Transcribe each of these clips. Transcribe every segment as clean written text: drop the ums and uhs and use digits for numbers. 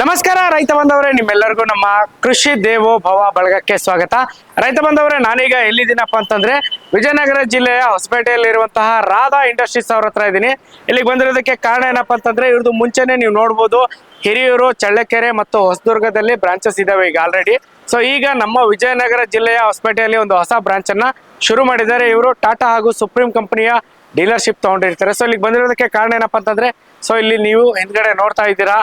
ನಮಸ್ಕಾರ ರೈತ ಬಾಂಧವರೇ, ನಿಮ್ಮೆಲ್ಲರಿಗೂ ನಮ್ಮ ಕೃಷಿ ದೇವೋ ಭವ ಬಳಗಕ್ಕೆ ಸ್ವಾಗತ. ರೈತ ಬಾಂಧವರೇ, ನಾನೀಗ ಎಲ್ಲಿದ್ದೀನಪ್ಪ ಅಂತಂದ್ರೆ ವಿಜಯನಗರ ಜಿಲ್ಲೆಯ ಹೊಸಪೇಟೆಯಲ್ಲಿರುವಂತಹ ರಾಧಾ ಇಂಡಸ್ಟ್ರೀಸ್ ಅವ್ರ ಹತ್ರ ಇದ್ದೀನಿ. ಇಲ್ಲಿಗೆ ಬಂದಿರೋದಕ್ಕೆ ಕಾರಣ ಏನಪ್ಪಾ ಅಂತಂದ್ರೆ ಇವ್ರದ್ದು ಮುಂಚೆನೆ ನೀವು ನೋಡ್ಬೋದು, ಹಿರಿಯೂರು, ಚಳ್ಳಕೆರೆ ಮತ್ತು ಹೊಸದುರ್ಗದಲ್ಲಿ ಬ್ರಾಂಚಸ್ ಇದಾವೆ ಈಗ ಆಲ್ರೆಡಿ. ಸೊ ಈಗ ನಮ್ಮ ವಿಜಯನಗರ ಜಿಲ್ಲೆಯ ಹೊಸಪೇಟೆಯಲ್ಲಿ ಒಂದು ಹೊಸ ಬ್ರಾಂಚ್ ಅನ್ನ ಶುರು ಮಾಡಿದ್ದಾರೆ. ಇವರು ಟಾಟಾ ಹಾಗೂ ಸುಪ್ರೀಂ ಕಂಪನಿಯ ಡೀಲರ್ಶಿಪ್ ತಗೊಂಡಿರ್ತಾರೆ. ಸೊ ಇಲ್ಲಿಗೆ ಬಂದಿರೋದಕ್ಕೆ ಕಾರಣ ಏನಪ್ಪಾ ಅಂತಂದ್ರೆ, ಸೊ ಇಲ್ಲಿ ನೀವು ಹಿಂದ್ಗಡೆ ನೋಡ್ತಾ ಇದ್ದೀರಾ,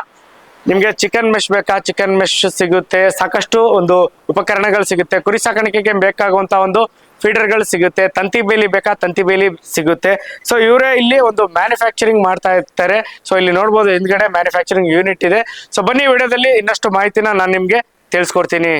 ನಿಮ್ಗೆ ಚಿಕನ್ ಮೆಶ್ ಬೇಕಾ, ಚಿಕನ್ ಮೆಶ್ ಸಿಗುತ್ತೆ. ಸಾಕಷ್ಟು ಒಂದು ಉಪಕರಣಗಳು ಸಿಗುತ್ತೆ. ಕುರಿ ಸಾಕಾಣಿಕೆಗೆ ಬೇಕಾಗುವಂತ ಒಂದು ಫೀಡರ್ಗಳು ಸಿಗುತ್ತೆ. ತಂತಿ ಬೇಲಿ ಬೇಕಾ, ತಂತಿ ಬೇಲಿ ಸಿಗುತ್ತೆ. ಸೊ ಇವರೇ ಇಲ್ಲಿ ಒಂದು ಮ್ಯಾನುಫ್ಯಾಕ್ಚರಿಂಗ್ ಮಾಡ್ತಾ ಇರ್ತಾರೆ. ಸೊ ಇಲ್ಲಿ ನೋಡ್ಬೋದು ಹಿಂದ್ಗಡೆ ಮ್ಯಾನುಫ್ಯಾಕ್ಚರಿಂಗ್ ಯೂನಿಟ್ ಇದೆ. ಸೊ ಬನ್ನಿ, ವಿಡಿಯೋದಲ್ಲಿ ಇನ್ನಷ್ಟು ಮಾಹಿತಿನ ನಾನು ನಿಮ್ಗೆ ತಿಳಿಸ್ಕೊಡ್ತೀನಿ.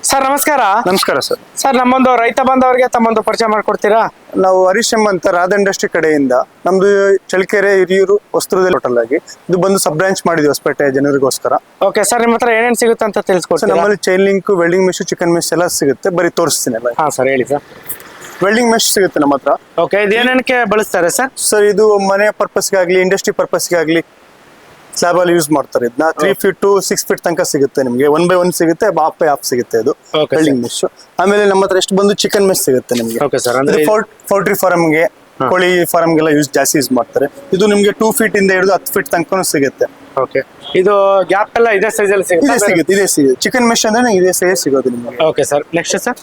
ಸರ್ ನಮಸ್ಕಾರ. ನಮಸ್ಕಾರ ಸರ್. ಸರ್ ನಮ್ಮೊಂದು ರೈತ ಬಾಂಧವರಿಗೆ ತಮ್ಮೊಂದು ಪರಿಚಯ ಮಾಡ್ಕೊಡ್ತೀರಾ? ನಾವು ಹರೀಶ್ ಎಂ ಅಂತ ರಾಧಾ ಇಂಡಸ್ಟ್ರಿ ಕಡೆಯಿಂದ ನಮ್ದು ಚಳ್ಳಕೆರೆ, ಹಿರಿಯೂರು, ಹೊಸದುರ್ಗದಲ್ಲಿ ಟೋಟಲ್ ಆಗಿ ಇದು ಬಂದು ಸಬ್ ಬ್ರಾಂಚ್ ಮಾಡಿದ್ವಿ ಹೊಸಪೇಟೆ ಜನರಿಗೋಸ್ಕರ. ಓಕೆ ಸರ್, ನಿಮ್ಮ ಹತ್ರ ಏನೇನು ಸಿಗುತ್ತೆ ಅಂತ ತಿಳಿಸ್ಕೊಡ್ತೀರಾ? ನಮ್ಮಲ್ಲಿ chain link, welding mesh, chicken mesh ಎಲ್ಲ ಸಿಗುತ್ತೆ. ಬರೀ ತೋರಿಸ್ತೀನಿ ಎಲ್ಲ. ಹಾ ಸರ್, ಹೇಳಿ ಸರ್. ವೆಲ್ಡಿಂಗ್ ಮೆಶ್ ಸಿಗುತ್ತೆ ನಮ್ಮ ಹತ್ರ. ಓಕೆ, ಇದು ಏನೇನಕ್ಕೆ ಬಳಸ್ತಾರೆ ಸರ್? ಸರ್ ಇದು ಮನೆ ಪರ್ಪಸ್ಗಾಗ್ಲಿ, ಇಂಡಸ್ಟ್ರಿ ಪರ್ಪಸ್ಗಾಗ್ಲಿ ಸ್ಲಾಬ್ ಅಲ್ಲಿ ಯೂಸ್ ಮಾಡ್ತಾರೆ. ಇದನ್ನ 3 ಫೀಟ್ ಟು 6 ಫೀಟ್ ತನಕ ಸಿಗುತ್ತೆ ನಿಮಗೆ. 1 by 1 ಸಿಗುತ್ತೆ, ಹಾಫ್ ಬೈ ಹಾಫ್ ಸಿಗುತ್ತೆ ಇದು ವೆಲ್ಡಿಂಗ್ ಮೆಶ್. ಆಮೇಲೆ ನಮ್ಮ ಹತ್ರ ಎಷ್ಟು ಬಂದು ಚಿಕನ್ ಮೆಶ್ ಸಿಗುತ್ತೆ ನಿಮಗೆ. ಓಕೆ ಸರ್, ಅಂದ್ರೆ ಪೌಲ್ಟ್ರಿ ಫಾರ್ಮ್ಗೆ, ಕೋಳಿ ಫಾರ್ಮ್ಗೆಲ್ಲ ಜಾಸ್ತಿ ಯೂಸ್ ಮಾಡ್ತಾರೆ. ಇದು ನಿಮಗೆ 2 ಫೀಟ್ ಇಂದ ಹಿಡಿದು 10 ಫೀಟ್ ತನಕ ಸಿಗುತ್ತೆ. ಓಕೆ, ಇದು ಗ್ಯಾಪ್ ಎಲ್ಲ ಇದೇ ಸೈಜ್ ಅಲ್ಲಿ ಸಿಗುತ್ತೆ? ಇದೇ ಸಿಗುತ್ತೆ. ಚಿಕನ್ ಮೆಶ್ ಅಂದ್ರೆ ಇದೇ ಸೈಜ್ ಸಿಗೋದು ನಿಮಗೆ. Okay sir, next sir.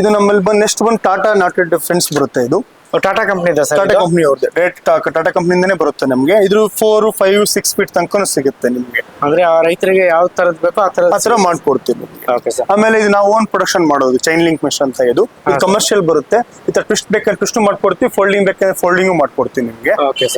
ಇದು ನಮ್ಮಲ್ಲಿ ಬಂದು ನೆಕ್ಸ್ಟ್ ಬಂದು ಟಾಟಾ ನಾಟೆಡ್ ಫ್ರೆಂಡ್ಸ್ ಬರುತ್ತೆ. ಇದು ಟಾಟಾ ಕಂಪನಿ ಇದೆ ಸರ್. ಟಾಟಾ ಕಂಪನಿ ಅವ್ರದ್ದು ಡೈರೆಕ್ಟ್ ಟಾಟಾ ಕಂಪನಿಯಿಂದನೇ ಬರುತ್ತೆ ನಮಗೆ. ಇದು 4, 5, 6 ಫೀಟ್ ತನಕ ಸಿಗುತ್ತೆ ನಿಮಗೆ. ಅಂದ್ರೆ ಆ ರೈತರಿಗೆ ಯಾವ ತರದ್ ಬೇಕೋ ಆ ತರ ಮಾಡ್ಕೊಡ್ತೀವಿ. Okay sir. ಆಮೇಲೆ ಇದು ನಾವು ಓನ್ ಪ್ರೊಡಕ್ಷನ್ ಮಾಡೋದು ಚೈನ್ ಲಿಂಕ್ ಮೆಶ್ ಅಂತ. ಇದು ಕಮರ್ಷಿಯಲ್ ಬರುತ್ತೆ. ಈ ತರ ಟ್ವಿಸ್ಟ್ ಬೇಕಂದ್ರೆ ಟ್ವಿಸ್ಟ್ ಮಾಡ್ಕೊಡ್ತೀವಿ, ಫೋಲ್ಡಿಂಗ್ ಬೇಕಂದ್ರೆ ಫೋಲ್ಡಿಂಗ್ ಮಾಡ್ಕೊಡ್ತೀವಿ ನಿಮಗೆ.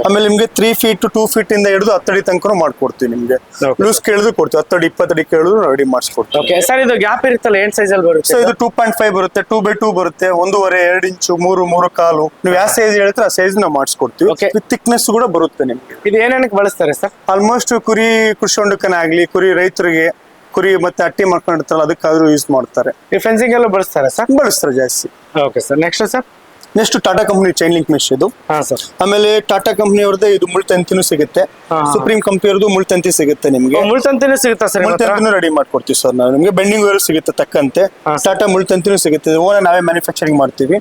ಆಮೇಲೆ ನಿಮ್ಗೆ 3 ಫೀಟ್ ಟು 2 ಫೀಟ್ ಇಂದ ಹಿಡಿದು 10 ಅಡಿ ತನಕ ಮಾಡ್ಕೊಡ್ತೀವಿ ನಿಮ್ಗೆ. ಲೂಸ್ ಕೇಳಿದ್ರು ಕೊಡ್ತೀವಿ. 10 ಅಡಿ 20 ಅಡಿ ಕೇಳಿದ್ರು ರೆಡಿ ಮಾಡಿಸ್ಕೊಡ್ತೀವಿ. ಓಕೆ ಸರ್, ಇದು ಗ್ಯಾಪ್ ಇರುತ್ತಲ್ಲ, ಏನ್ ಸೈಜ್ ಅಲ್ಲಿ ಬರುತ್ತೆ? ಸೊ ಇದು 2.5 ಬರುತ್ತೆ, 2 by 2 ಬರುತ್ತೆ, 1.5, 2 ಇಂಚು, 3, 3.25. ನೀವು ಯಾವ ಸೈಜ್ ಹೇಳ್ತೀರಾ ಆ ಸೈಜ್ ನಾವು ಮಾಡಿಸ್ಕೊಡ್ತೀವಿ. ವಿತ್ ಥಿಕ್ನೆಸ್ ಕೂಡ ಬರುತ್ತೆ ನಿಮ್ಗೆ. ಇದು ಏನೇನಕ್ಕೆ ಬಳಸ್ತಾರೆ ಸರ್? ಆಲ್ಮೋಸ್ಟ್ ಕುರಿ ಕೃಷಿ ಹೊಂಡಕ್ಕನೇ ಆಗ್ಲಿ, ಕುರಿ ರೈತರಿಗೆ, ಕುರಿ ಮತ್ತೆ ಅಟ್ಟಿ ಮಾಡ್ಕೊಂಡಿರ್ತಾರಲ್ಲ ಅದಕ್ಕಾದ್ರೂ ಯೂಸ್ ಮಾಡ್ತಾರೆ. ಈ ಫೆನ್ಸಿಂಗ್ ಎಲ್ಲ ಬಳಸ್ತಾರೆ ಸರ್? ಬಳಸ್ತಾರೆ ಜಾಸ್ತಿ. Okay sir, next sir. Next Tata company chain link mesh ಇದು. ಹಾ ಸರ್. ಆಮೇಲೆ ಟಾಟಾ ಕಂಪನಿ ಅವ್ರದ್ದು ಇದು ಮುಳ್ತಂತಿನೂ ಸಿಗುತ್ತೆ. ಸುಪ್ರೀಂ ಕಂಪನಿ ಅವ್ರದ್ದು ಮುಳ್ತಂತಿ ಸಿಗುತ್ತೆ ನಿಮ್ಗೆ. ಮುಳ್ತಂತಿನೂ ಸಿಗುತ್ತಾ ಸರ್? ಮುಳ್ತಂತಿನೂ ರೆಡಿ ಮಾಡ್ಕೊಡ್ತೀವಿ ಸರ್ ನಾವು ನಿಮ್ಗೆ. ಬೆಂಡಿಂಗ್ ವೇರ್ ಸಿಗುತ್ತೆ ತಕ್ಕಂತೆ. ಟಾಟಾ ಮುಳ್ತಂತಿನೂ ಸಿಗುತ್ತೆ, ಓನ ನಾವೇ ಮ್ಯಾನುಫ್ಯಾಕ್ಚರಿಂಗ್ ಮಾಡ್ತೀವಿ.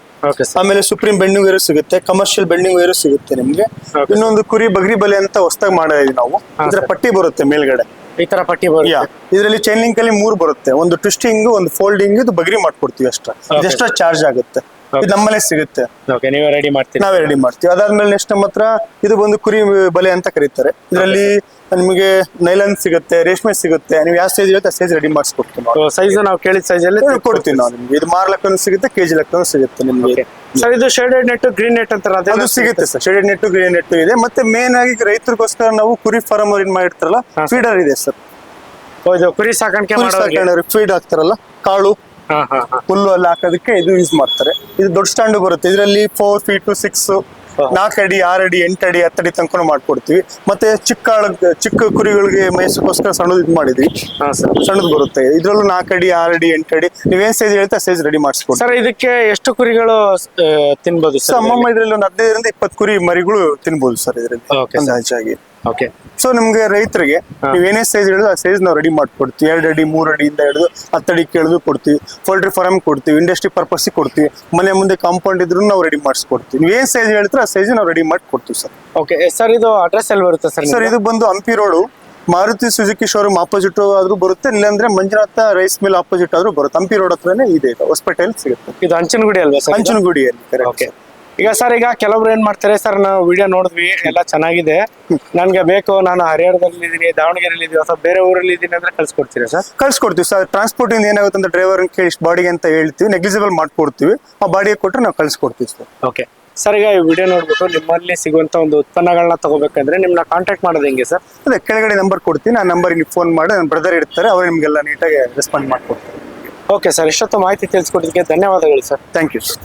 ಆಮೇಲೆ ಸುಪ್ರೀಂ ಬೆಂಡಿಂಗ್ ವೇರ್ ಸಿಗುತ್ತೆ, ಕಮರ್ಷಿಯಲ್ ಬೆಂಡಿಂಗ್ ವೇರ್ ಸಿಗುತ್ತೆ ನಿಮ್ಗೆ. ಇನ್ನೊಂದು ಕುರಿ ಬಗ್ರಿ ಬಲೆ ಅಂತ ಹೊಸದಾಗಿ ಮಾಡಿದ್ವಿ ನಾವು. ಇದ್ರ ಪಟ್ಟಿ ಬರುತ್ತೆ ಮೇಲ್ಗಡೆ, ಈ ತರ ಪಟ್ಟಿ ಬರುತ್ತೆ. ಇದರಲ್ಲಿ ಚೈನ್ ಲಿಂಕ್ ಅಲ್ಲಿ 3 ಬರುತ್ತೆ. ಒಂದು ಟ್ವಿಸ್ಟಿಂಗ್, ಒಂದು ಫೋಲ್ಡಿಂಗ್, ಇದು ಬಗ್ರಿ ಮಾಡ್ಕೊಡ್ತೀವಿ ಅಷ್ಟೇ. ಇದೆಷ್ಟೋ ಚಾರ್ಜ್ ಆಗುತ್ತೆ. ಇದು ನಮ್ಮಲ್ಲೇ ಸಿಗುತ್ತೆ. ನೀವೇ ರೆಡಿ ಮಾಡ್ತೀವಿ? ನಾವೇ ರೆಡಿ ಮಾಡ್ತೀವಿ. ಅದಾದ್ಮೇಲೆ ನೆಕ್ಸ್ಟ್ ನಮ್ಮ ಹತ್ರ ಇದು ಬಂದು ಕುರಿ ಬಲೆ ಅಂತ ಕರೀತಾರೆ. ಇದರಲ್ಲಿ ನಿಮಗೆ ನೈಲಾನ್ ಸಿಗುತ್ತೆ, ರೇಷ್ಮೆ ಸಿಗುತ್ತೆ. ನೀವು ಯಾವ ಸೈಜ್ ಇರುತ್ತೆ ಆ ಸೈಜ್ ರೆಡಿ ಮಾಡಿಸ್ಕೊಡ್ತೀವಿ. ಸೈಜ್ ನಾವು ಕೇಳಿದ ಸೈಜ್ ಅಲ್ಲಿ ಕೊಡ್ತೀವಿ ನಾವು ನಿಮ್ಗೆ. ಇದು ಮಾರ್ ಲೆಕ್ಕನೂ ಸಿಗುತ್ತೆ, ಕೆಜಿ ಲೆಕ್ಕನೂ ಸಿಗುತ್ತೆ ನಿಮ್ಗೆ. ಸರ್ ಇದು ಶೇಡೆಡ್ ನೆಟ್, ಗ್ರೀನ್ ನೆಟ್ ಅಂತಾರ, ಅದು ಸಿಗುತ್ತೆ sir. Shaded net, green net ಇದೆ. ಮತ್ತೆ ಮೇನ್ ಆಗಿ ರೈತರಿಗೋಸ್ಕರ ನಾವು ಕುರಿ ಫಾರ್ಮ್ ಅವ್ರು ಏನ್ ಮಾಡಿರ್ತಾರಲ್ಲ, ಫೀಡರ್ ಇದೆ ಸರ್. ಕುರಿ ಸಾಕಾಣಿಕೆ ಫೀಡ್ ಹಾಕ್ತಾರಲ್ಲ, ಕಾಳು ಹುಲ್ಲು ಎಲ್ಲ ಹಾಕೋದಕ್ಕೆ ಇದು ಯೂಸ್ ಮಾಡ್ತಾರೆ. ಇದು ದೊಡ್ಡ ಸ್ಟ್ಯಾಂಡ್ ಬರುತ್ತೆ. ಇದರಲ್ಲಿ 4 ಫೀಟ್ ಟು 6, 4 ಅಡಿ, 6 ಅಡಿ, 8 ಅಡಿ, 10 ಅಡಿ ತನಕ ಮಾಡ್ಕೊಡ್ತೀವಿ. ಮತ್ತೆ ಚಿಕ್ಕ ಕುರಿಗಳಿಗೆ ಮೇಯಿಸೋಕ್ಕೋಸ್ಕರ ಸಣ್ಣದು ಇದು ಮಾಡಿದ್ವಿ. ಸಣ್ಣದು ಬರುತ್ತೆ. ಇದ್ರಲ್ಲೂ 4 ಅಡಿ, 6 ಅಡಿ, 8 ಅಡಿ ನೀವೇನ್ ಸೈಜ್ ಹೇಳ್ತಾ ಸೈಜ್ ರೆಡಿ ಮಾಡಿಸ್ಕೊಡ್ತೀವಿ. ಸರ್ ಇದಕ್ಕೆ ಎಷ್ಟು ಕುರಿಗಳು ತಿನ್ಬೋದು ಸರ್? ಅಮ್ಮಮ್ಮ ಇದ್ರಲ್ಲಿ ಒಂದು 15ರಿಂದ 20 ಕುರಿ ಮರಿಗಳು ತಿನ್ಬೋದು ಸರ್ ಇದರಲ್ಲಿ ಅಂದಾಜಾಗಿ. ಓಕೆ. ಸೊ ನಿಮ್ಗೆ ರೈತರಿಗೆ ನೀವು ಏನೇ ಸೈಜ್ ಹೇಳಿದ್ರು ಆ ಸೈಜ್ ನಾವು ರೆಡಿ ಮಾಡ್ಕೊಡ್ತೀವಿ. 2 ಅಡಿ, 3 ಅಡಿಯಿಂದ ಹಿಡಿದು 10 ಅಡಿ ಕೇಳಿದ್ರು ಕೊಡ್ತೀವಿ. ಪೋಲ್ಟ್ರಿ ಫಾರ್ಮ್ ಕೊಡ್ತೀವಿ, ಇಂಡಸ್ಟ್ರಿ ಪರ್ಪಸ್ ಕೊಡ್ತೀವಿ. ಮನೆ ಮುಂದೆ ಕಾಂಪೌಂಡ್ ಇದ್ರು ನಾವು ರೆಡಿ ಮಾಡಿಸ್ಕೊಡ್ತೀವಿ. ನೀವು ಏನ್ ಸೈಜ್ ಹೇಳ್ತೀರಾ ಆ ಸೈಜ್ ನಾವು ರೆಡಿ ಮಾಡಿ ಕೊಡ್ತೀವಿ ಸರ್. ಓಕೆ ಸರ್, ಇದು ಅಡ್ರೆಸ್ ಎಲ್ಲಿ ಬರುತ್ತೆ ಸರ್? ಸರ್ ಇದು ಬಂದು Hampi road, Maruti Suzuki showroom opposite ಆದ್ರೂ ಬರುತ್ತೆ, ಇಲ್ಲಾಂದ್ರೆ ಮಂಜುನಾಥ ರೈಸ್ ಮಿಲ್ ಆಪೋಸಿಟ್ ಆದ್ರೂ ಬರುತ್ತೆ. ಹಂಪಿ ರೋಡ್ ಹತ್ರನೇ ಇದೆ, ಹೊಸಪೇಟೆಯಲ್ಲಿ ಸಿಗುತ್ತೆ. ಇದು ಹಂಚನಗುಡಿ ಅಲ್ವಾ ಸರ್? ಹಂಚನಗುಡಿಯಲ್ಲಿ. ಓಕೆ. ಈಗ ಸರ್, ಈಗ ಕೆಲವ್ರು ಏನ್ ಮಾಡ್ತಾರೆ ಸರ್, ನಾವು ವಿಡಿಯೋ ನೋಡಿದ್ವಿ, ಎಲ್ಲ ಚೆನ್ನಾಗಿದೆ, ನನ್ಗೆ ಬೇಕು, ನಾನು ಹರಿಹರದಲ್ಲಿ ಇದೀನಿ, ದಾವಣಗೆರೆಯಲ್ಲಿ ಇದೀನಿ ಅಥವಾ ಬೇರೆ ಊರಲ್ಲಿ ಇದೀನಿ ಅಂದ್ರೆ ಕಳ್ಸಿಕೊಡ್ತೀರಾ ಸರ್? ಕಳ್ಸಿಕೊಡ್ತೀವಿ ಸರ್. ಟ್ರಾನ್ಸ್ಪೋರ್ಟ್ ಇಂದ ಏನಾಗುತ್ತೆ ಅಂತ ಡ್ರೈವರ್ ಕೇಳಿ ಬಾಡಿಗೆ ಅಂತ ಹೇಳ್ತೀವಿ, ನೆಗ್ಲಿಜಿಬಲ್ ಮಾಡ್ಕೊಡ್ತೀವಿ. ಆ ಬಾಡಿಗೆ ಕೊಟ್ಟರೆ ನಾವು ಕಳ್ಸಿಕೊಡ್ತೀವಿ ಸರ್. ಓಕೆ ಸರ್, ಈಗ ಈ ವಿಡಿಯೋ ನೋಡ್ಬಿಟ್ಟು ನಿಮ್ಮಲ್ಲಿ ಸಿಗುವಂತ ಒಂದು ಉತ್ಪನ್ನಗಳನ್ನ ತಗೋಬೇಕಂದ್ರೆ ನಿಮ್ನ ಕಾಂಟ್ಯಾಕ್ಟ್ ಮಾಡೋದು ಹೆಂಗೆ ಸರ್? ಅದೇ ಕೆಳಗಡೆ ನಂಬರ್ ಕೊಡ್ತೀನಿ, ಆ ನಂಬರ್ಗೆ ಫೋನ್ ಮಾಡಿ ನನ್ನ ಬ್ರದರ್ ಇರ್ತಾರೆ, ಅವ್ರು ನಿಮ್ಗೆಲ್ಲ ನೀಟಾಗಿ ರೆಸ್ಪಾಂಡ್ ಮಾಡ್ಕೊಡ್ತಾರೆ. ಓಕೆ ಸರ್, ಇಷ್ಟೊತ್ತು ಮಾಹಿತಿ ತಿಳಿಸ್ಕೊಟ್ಟಿದ್ದಕ್ಕೆ ಧನ್ಯವಾದಗಳು ಸರ್. Thank you sir.